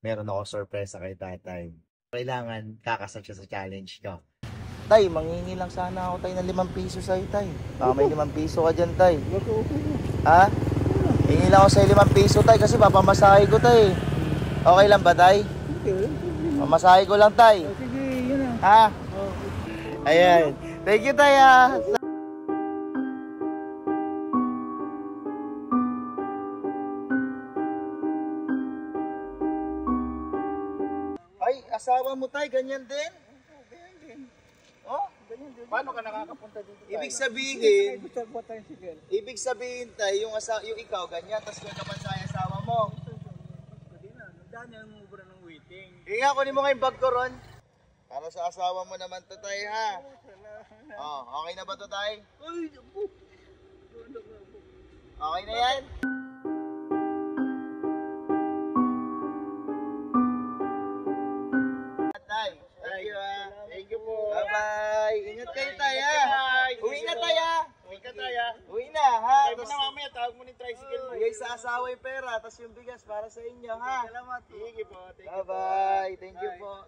meron ako sorpresa kay tatay. Kailangan kakasal siya sa challenge ko. Tay, mangingi lang sana ako tay ng 5 piso sa'yo tay. May 5 piso ka dyan tay. Ha? Hingi lang ako sa'yo 5 piso tay kasi papamasahe ko tay. Okay lang ba tay? Pamasahe ko lang tay. Sige, yun na. Ha? Ayan. Thank you tay ha. Ay, asawa mo tay, ganyan din? Ganyan din. Oh? Ganyan din. Paano ka nakakapunta dito tay? Ibig sabihin tay, yung ikaw ganyan, tapos yung naman sa asawa mo. Daan yung mubra ng waiting. Nga, kunin mo kayong bag ko ron. Para sa asawa mo naman to tay ha. Oh, okay na ba to tay? Ay, po. Okay na yan? Tay, thank you ha. Thank you po. Bye-bye. Ingat kayo tay ha. Uwi na tay ha. Uwi ka tayo. Uwi na ha. Ay mo na mamaya, tawag mo ni tricycle mo. Bigay sa asawa yung pera, tapos yung bigas para sa inyo ha. Salamat. Sige po. Bye-bye. Thank you po.